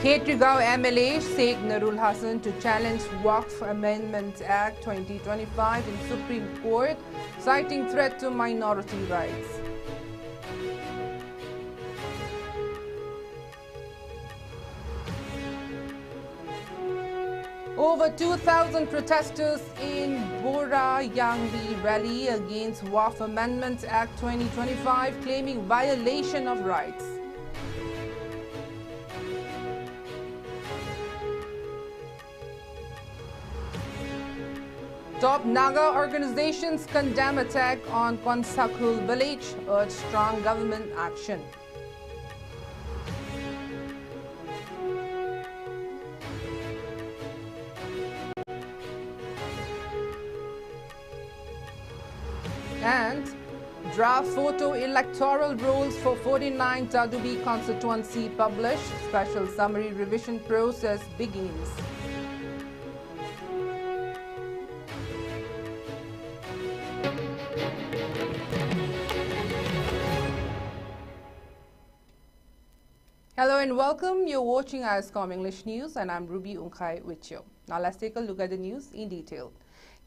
Khetrigao MLA Sheikh Narul Hassan to challenge Waqf Amendment Act 2025 in Supreme Court, citing threat to minority rights. Over 2,000 protesters in Bora Yangbi rally against Waqf Amendment Act 2025, claiming violation of rights. Top Naga organizations condemn attack on Konsakul village, urge strong government action. And draft photo electoral rolls for 49 Tadubi constituency published. Special summary revision process begins. Hello and welcome. You're watching ISCOM English News and I'm Ruby Unkhai with you. Now let's take a look at the news in detail.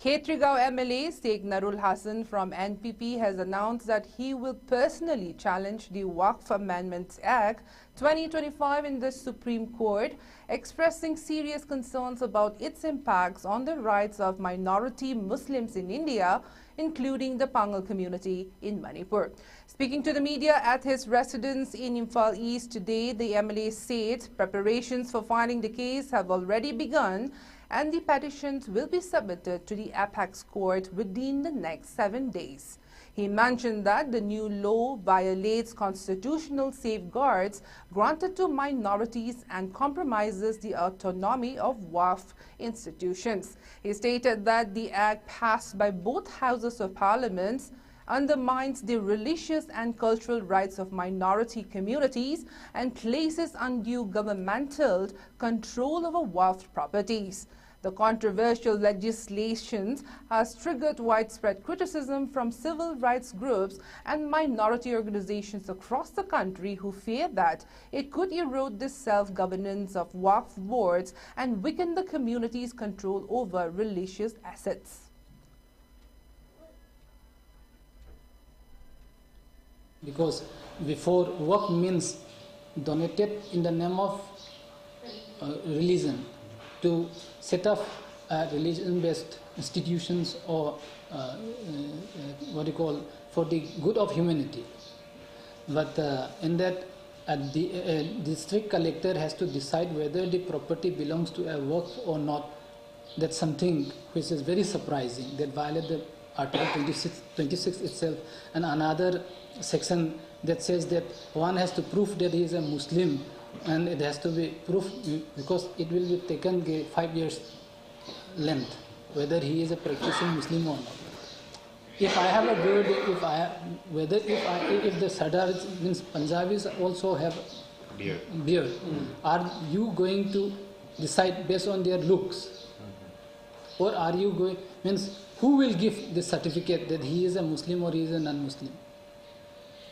Khetrigao MLA Sheikh Narul Hassan from NPP has announced that he will personally challenge the Waqf Amendment Act 2025 in the Supreme Court, expressing serious concerns about its impacts on the rights of minority Muslims in India, including the Pangal community in Manipur. Speaking to the media at his residence in Imphal East today, the MLA said preparations for filing the case have already begun and the petitions will be submitted to the Apex Court within the next 7 days. He mentioned that the new law violates constitutional safeguards granted to minorities and compromises the autonomy of Waqf institutions. He stated that the act passed by both houses of parliament undermines the religious and cultural rights of minority communities and places undue governmental control over Waqf properties. The controversial legislation has triggered widespread criticism from civil rights groups and minority organizations across the country who fear that it could erode the self-governance of Waqf boards and weaken the community's control over religious assets. Because before, Waqf means donated in the name of religion to set up religion-based institutions or what you call for the good of humanity. But in that, the district collector has to decide whether the property belongs to a Waqf or not. That's something which is very surprising, that violates the Article 26 itself, and another section that says that one has to prove that he is a Muslim, and it has to be proof because it will be taken 5 years length whether he is a practicing Muslim or not. If I have a beard, if the Sardar means Punjabis also have beard, are you going to decide based on their looks, or are you going means who will give the certificate that he is a Muslim or he is a non-Muslim?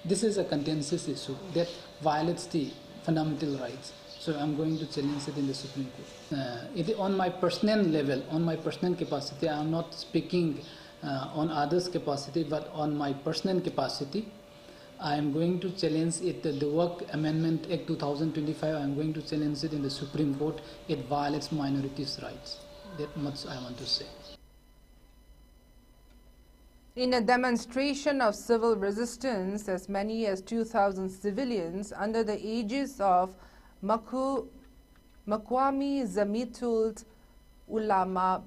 This is a contentious issue that violates the fundamental rights. So I'm going to challenge it in the Supreme Court. On my personal level, on my personal capacity, I'm not speaking on others' capacity, but on my personal capacity, I am going to challenge it, the Waqf Amendment Act 2025, I'm going to challenge it in the Supreme Court. It violates minorities' rights. That much I want to say. In a demonstration of civil resistance, as many as 2,000 civilians under the aegis of Makwami Zamitul Ulama,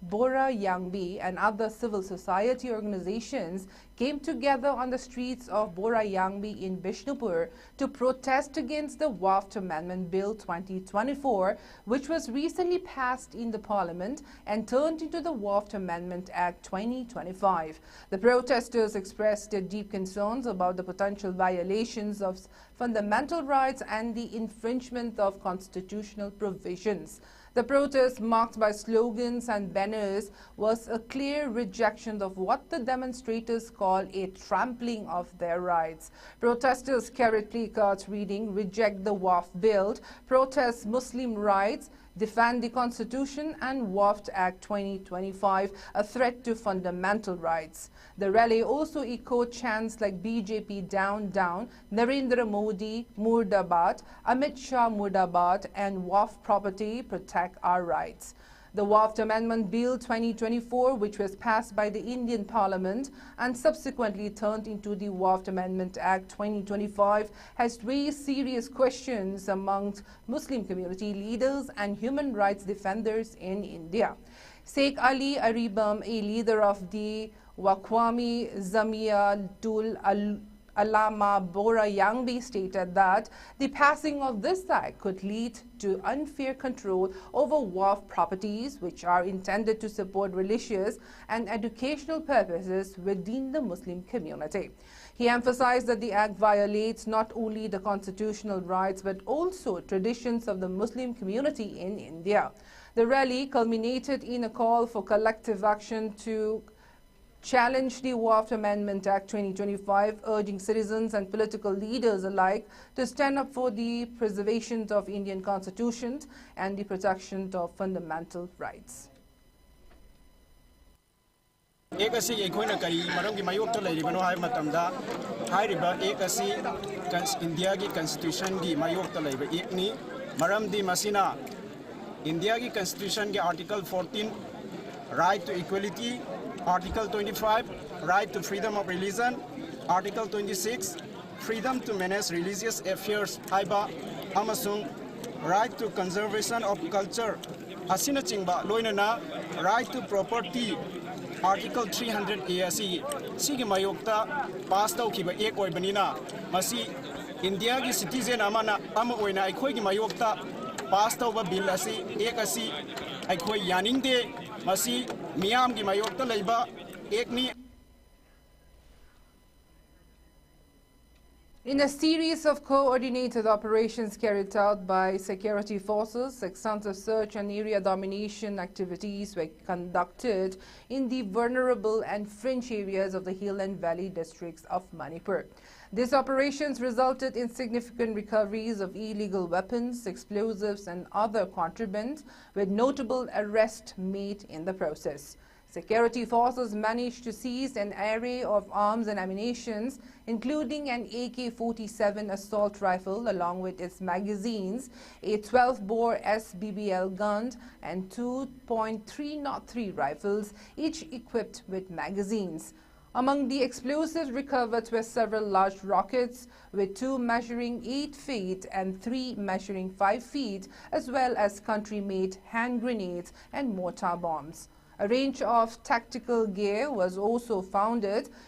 Bora Yangbi and other civil society organizations came together on the streets of Bora Yangbi in Bishnupur to protest against the Waqf Amendment Bill 2024, which was recently passed in the Parliament and turned into the Waqf Amendment Act 2025. The protesters expressed their deep concerns about the potential violations of fundamental rights and the infringement of constitutional provisions. The protest, marked by slogans and banners, was a clear rejection of what the demonstrators call a trampling of their rights. Protesters carried placards reading, "Reject the WAF bill," "Protest Muslim rights," "Defend the Constitution," and WAF Act 2025, a threat to fundamental rights. The rally also echoed chants like "BJP down, down," "Narendra Modi Murdabad," "Amit Shah Murdabad," and "WAF property, protect our rights." The WAF Amendment Bill 2024, which was passed by the Indian Parliament and subsequently turned into the WAF Amendment Act 2025, has raised serious questions amongst Muslim community leaders and human rights defenders in India. Sheikh Ali Aribam, a leader of the Waqwami Zamiatul Alama Bora Yangbi, stated that the passing of this act could lead to unfair control over WAF properties, which are intended to support religious and educational purposes within the Muslim community. He emphasized that the act violates not only the constitutional rights but also traditions of the Muslim community in India. The rally culminated in a call for collective action to challenge the WAF Amendment Act 2025, urging citizens and political leaders alike to stand up for the preservation of Indian Constitution and the protection of fundamental rights. एक असी एकोइना करी मरम की मायोक्ता लेरिबनो हाय मतमदा हाइरिबा एक असी India की constitution की मायोक्ता लेबा एकनी मरम दी मसिना इंडिया की कॉन्स्टिट्यूशन के article 14 right to equality, Article 25, right to freedom of religion, Article 26, freedom to manage religious affairs, haiba amasung right to conservation of culture, asina chingba loinana right to property, Article 300A asi sigi mayokta pass tawkiba ek oibanina masi India gi citizen amana ama oina aikhoi gi mayokta pass tawba bill asi ek asi aikhoi yaningde masi miyam gi mayokta leiba ekni. In a series of coordinated operations carried out by security forces, extensive search and area domination activities were conducted in the vulnerable and fringe areas of the hill and valley districts of Manipur. These operations resulted in significant recoveries of illegal weapons, explosives and other contraband, with notable arrests made in the process. Security forces managed to seize an array of arms and ammunition, including an AK-47 assault rifle along with its magazines, a 12-bore SBBL gun, and 2.303 rifles, each equipped with magazines. Among the explosives recovered were several large rockets, with 2 measuring 8 feet and 3 measuring 5 feet, as well as country-made hand grenades and mortar bombs. A range of tactical gear was also found,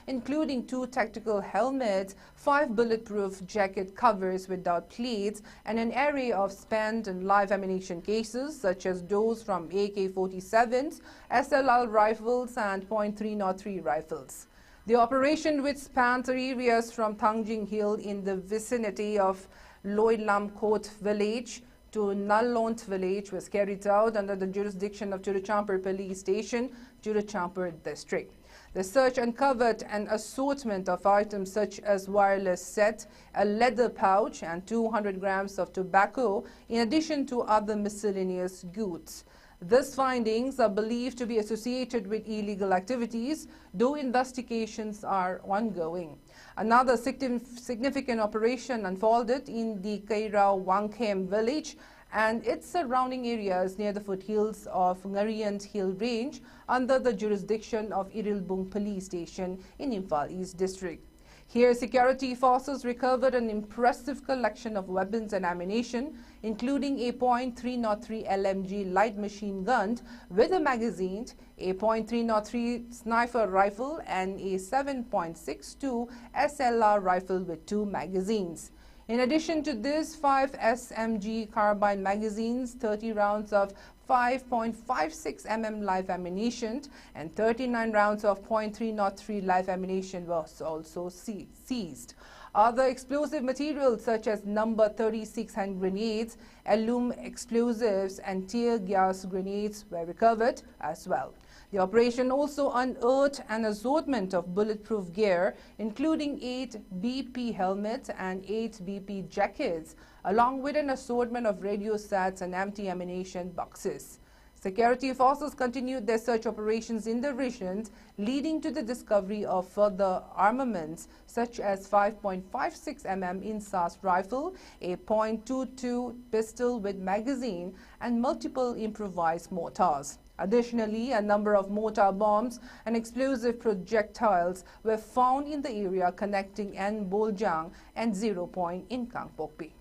including 2 tactical helmets, 5 bulletproof jacket covers without plates, and an array of spent and live ammunition cases, such as those from AK-47s, SLR rifles, and .303 rifles. The operation, which spanned areas from Tangjing Hill in the vicinity of Loilamkot village to Nallont village, was carried out under the jurisdiction of Tiruchampur Police Station, Tiruchampur district. The search uncovered an assortment of items such as wireless set, a leather pouch, and 200 grams of tobacco, in addition to other miscellaneous goods. These findings are believed to be associated with illegal activities, though investigations are ongoing. Another significant operation unfolded in the Kairao Wangkhem village and its surrounding areas near the foothills of Ngariant Hill Range under the jurisdiction of Irilbung Police Station in Imphal East District. Here, security forces recovered an impressive collection of weapons and ammunition, including a .303 LMG light machine gun with a magazine, a .303 sniper rifle, and a 7.62 SLR rifle with 2 magazines. In addition to this, 5 SMG carbine magazines, 30 rounds of 5.56 mm live ammunition, and 39 rounds of .303 live ammunition was also seized. Other explosive materials such as number 36 hand grenades, alum explosives and tear gas grenades were recovered as well. The operation also unearthed an assortment of bulletproof gear, including 8 BP helmets and 8 BP jackets, along with an assortment of radio sets and empty ammunition boxes. Security forces continued their search operations in the region, leading to the discovery of further armaments such as 5.56 mm INSAS rifle, a .22 pistol with magazine, and multiple improvised mortars. Additionally, a number of mortar bombs and explosive projectiles were found in the area connecting N Boljang and 0 Point in Kangpokpi.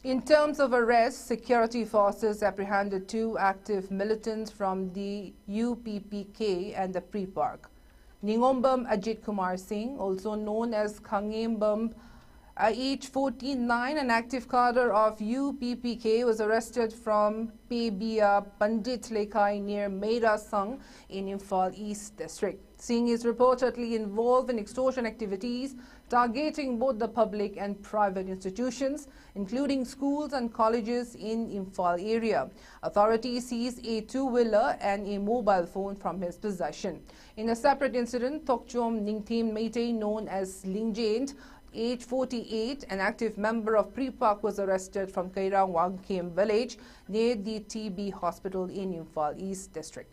In terms of arrests, security forces apprehended 2 active militants from the UPPK and the Pre-Park. Ningombam Ajit Kumar Singh, also known as Khangembam, age 49, an active cadre of UPPK, was arrested from Pebia Pandit Lekai near Meira Sang in Imphal East District. Singh is reportedly involved in extortion activities targeting both the public and private institutions, including schools and colleges in Imphal area. Authorities seized a 2-wheeler and a mobile phone from his possession. In a separate incident, Tokchom Ningthim Meitei, known as Lingjant, age 48, an active member of Pre-Park, was arrested from Kairang Wangkim village near the TB hospital in Imphal East District.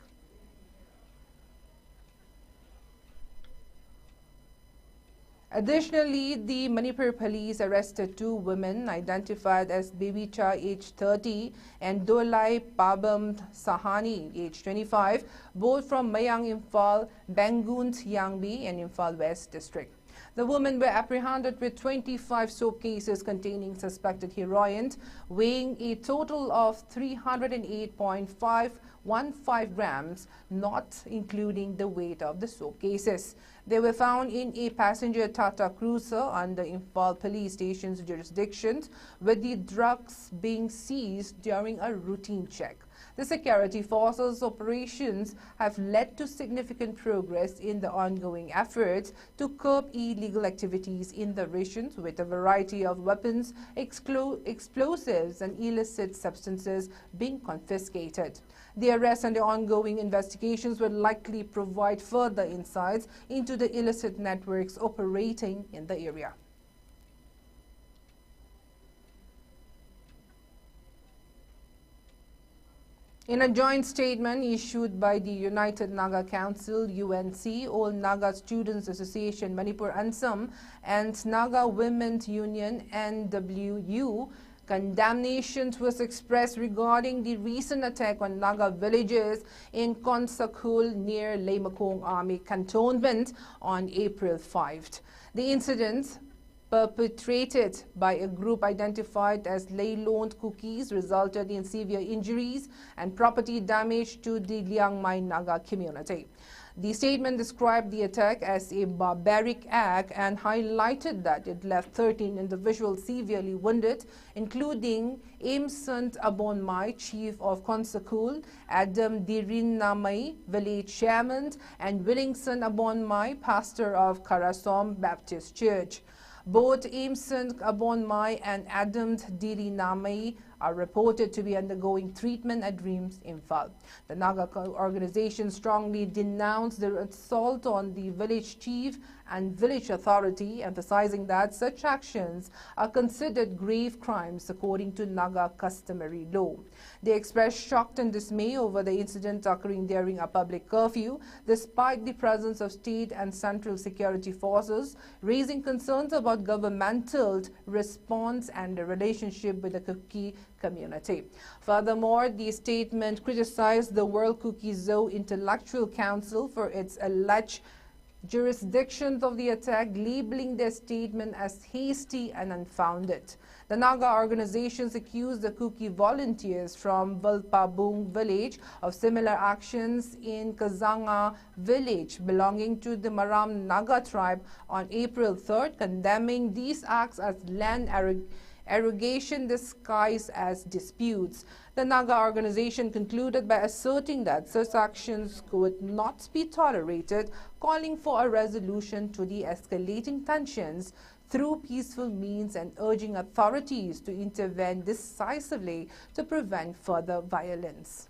Additionally, the Manipur police arrested 2 women identified as Bebicha, age 30, and Dolai Pabam Sahani, age 25, both from Mayang Imphal, Bangun Yangbi, and Imphal West District. The women were apprehended with 25 soap cases containing suspected heroin, weighing a total of 308.515 grams, not including the weight of the soap cases. They were found in a passenger Tata Cruiser under Imphal Police Station's jurisdiction, with the drugs being seized during a routine check. The security forces' operations have led to significant progress in the ongoing efforts to curb illegal activities in the region, with a variety of weapons, explosives and illicit substances being confiscated. The arrest and the ongoing investigations will likely provide further insights into the illicit networks operating in the area. In a joint statement issued by the United Naga Council, UNC, All Naga Students Association Manipur Ansam, and Naga Women's Union, NWU, condemnation was expressed regarding the recent attack on Naga villages in Konsakul near Leimakong Army Cantonment on April 5. The incident, perpetrated by a group identified as Leilond Cookies, resulted in severe injuries and property damage to the Liangmai Naga community. The statement described the attack as a barbaric act and highlighted that it left 13 individuals severely wounded, including Aimsant Abonmai, chief of Konsakul, Adam Dirinamai, village chairman, and Willingson Abonmai, pastor of Karasom Baptist Church. Both Aimsant Abonmai and Adam Dirinamai are reported to be undergoing treatment at Dreams Imphal. The Naga organization strongly denounced the assault on the village chief and village authority, emphasizing that such actions are considered grave crimes according to Naga customary law. They expressed shock and dismay over the incident occurring during a public curfew, despite the presence of state and central security forces, raising concerns about governmental response and the relationship with the Kuki community. Furthermore, the statement criticized the World Kuki Zoo Intellectual Council for its alleged jurisdictions of the attack, labeling their statement as hasty and unfounded. The Naga organizations accused the Kuki volunteers from Valpabung village of similar actions in Kazanga village belonging to the Maram Naga tribe on April 3rd, condemning these acts as land arrogation disguised as disputes. The Naga organization concluded by asserting that such actions could not be tolerated, calling for a resolution to the escalating tensions through peaceful means and urging authorities to intervene decisively to prevent further violence.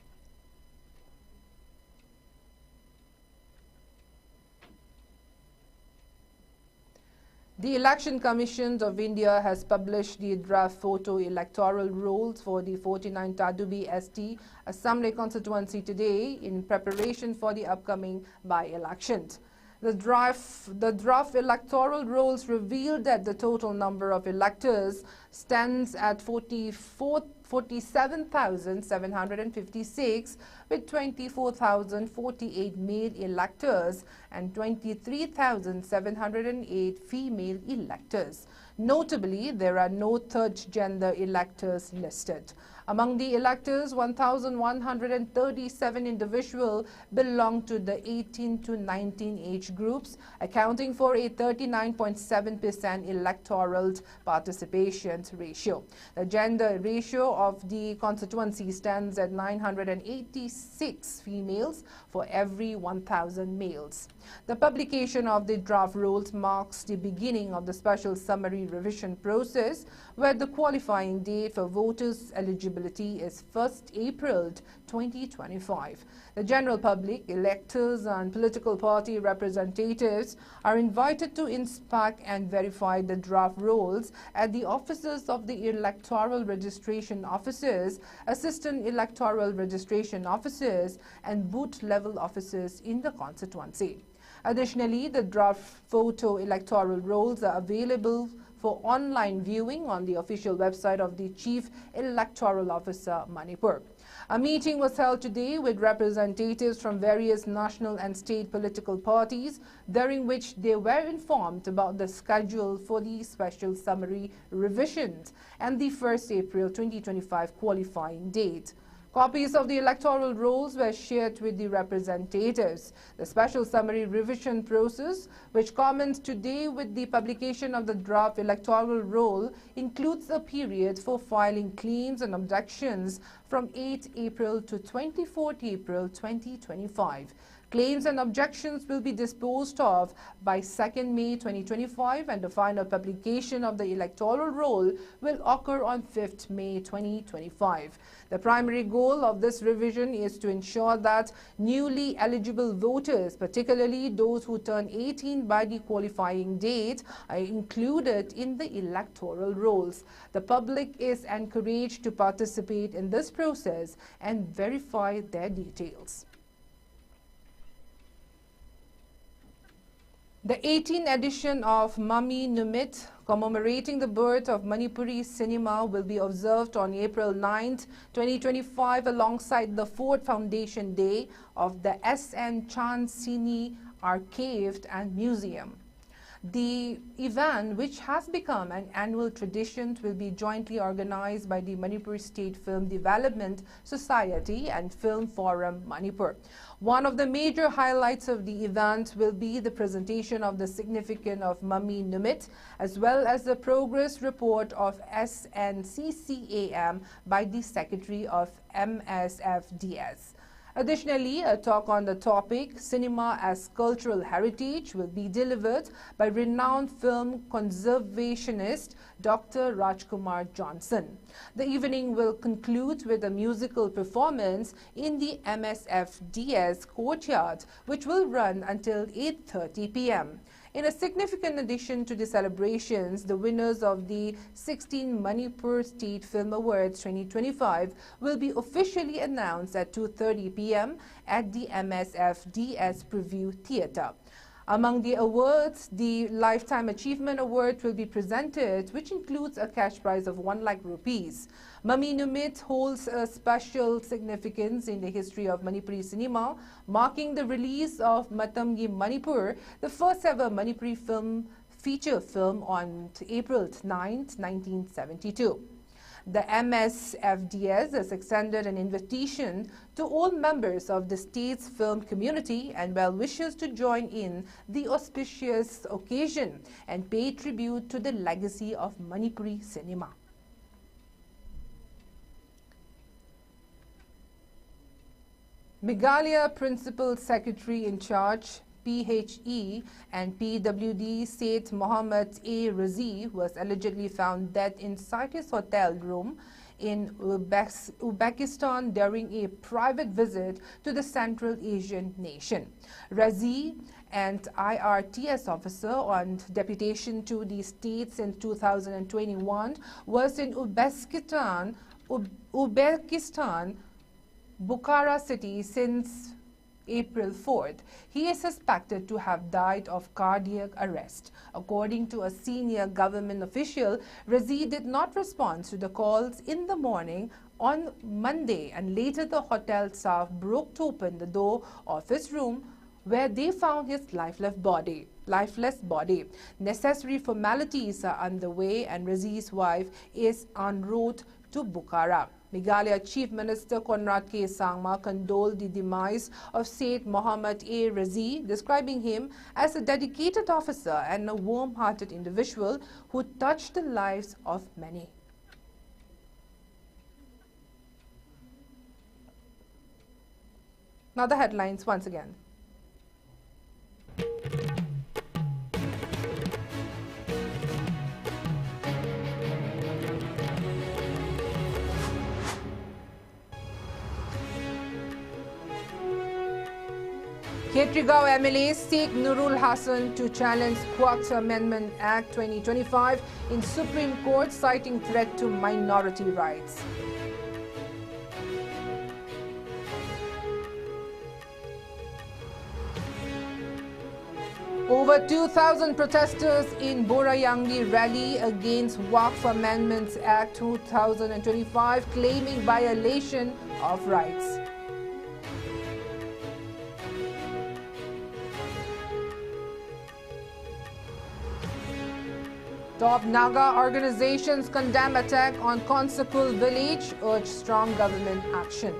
The Election Commission of India has published the draft photo electoral rolls for the 49 Tadubi ST Assembly constituency today in preparation for the upcoming by-elections. The draft electoral rolls revealed that the total number of electors stands at 47,756, with 24,048 male electors and 23,708 female electors. Notably, there are no third gender electors listed. Among the electors, 1,137 individuals belong to the 18 to 19 age groups, accounting for a 39.7% electoral participation ratio. The gender ratio of the constituency stands at 986 females for every 1,000 males. The publication of the draft rolls marks the beginning of the special summary revision process, where the qualifying date for voters' eligibility is 1st April 2025. The general public, electors and political party representatives are invited to inspect and verify the draft rolls at the offices of the electoral registration officers, assistant electoral registration officers and booth-level officers in the constituency. Additionally, the draft photo electoral rolls are available for online viewing on the official website of the Chief Electoral Officer, Manipur. A meeting was held today with representatives from various national and state political parties, during which they were informed about the schedule for the special summary revisions and the 1st April 2025 qualifying date. Copies of the electoral rolls were shared with the representatives. The special summary revision process, which commenced today with the publication of the draft electoral roll, includes a period for filing claims and objections from 8 April to 24 April 2025. Claims and objections will be disposed of by 2nd May 2025, and the final publication of the electoral roll will occur on 5th May 2025. The primary goal of this revision is to ensure that newly eligible voters, particularly those who turn 18 by the qualifying date, are included in the electoral rolls. The public is encouraged to participate in this process and verify their details. The 18th edition of Mami Numit, commemorating the birth of Manipuri cinema, will be observed on April 9, 2025, alongside the 4th Foundation Day of the S.N. Chand Cine Archive and Museum. The event, which has become an annual tradition, will be jointly organized by the Manipur State Film Development Society and Film Forum Manipur. One of the major highlights of the event will be the presentation of the significance of Mami Numit, as well as the progress report of SNCCAM by the Secretary of MSFDS. Additionally, a talk on the topic Cinema as Cultural Heritage will be delivered by renowned film conservationist Dr. Rajkumar Johnson. The evening will conclude with a musical performance in the MSFDS courtyard, which will run until 8:30 p.m. In a significant addition to the celebrations, the winners of the 16 Manipur State Film Awards 2025 will be officially announced at 2:30 p.m. at the MSFDS Preview Theatre. Among the awards, the Lifetime Achievement Award will be presented, which includes a cash prize of 1 lakh rupees. Mami Numit holds a special significance in the history of Manipuri cinema, marking the release of Matamgi Manipur, the first ever Manipuri feature film on April 9, 1972. The MSFDS has extended an invitation to all members of the state's film community and well-wishers to join in the auspicious occasion and pay tribute to the legacy of Manipuri cinema. Meghalaya Principal Secretary in charge PHE and PWD Seth Mohammed A. Razi was allegedly found dead inside his hotel room in Uzbekistan during a private visit to the Central Asian nation. Razi, an IRTS officer on deputation to the state since 2021, was in Uzbekistan, Bukhara city since April 4th. He is suspected to have died of cardiac arrest. According to a senior government official, Razi did not respond to the calls in the morning on Monday, and later the hotel staff broke open the door of his room where they found his lifeless body. Necessary formalities are underway and Razi's wife is en route to Bukhara. Meghalaya Chief Minister Conrad K. Sangma condoled the demise of Seth Mohammed A. Razi, describing him as a dedicated officer and a warm-hearted individual who touched the lives of many. Now the headlines once again. Khetrigao MLA Sheikh Nurul Hassan to challenge Quax Amendment Act 2025 in Supreme Court, citing threat to minority rights. Over 2,000 protesters in Borayangi rally against Waqf Amendments Act 2025, claiming violation of rights. Top Naga organizations condemn attack on Consakul village, urge strong government action.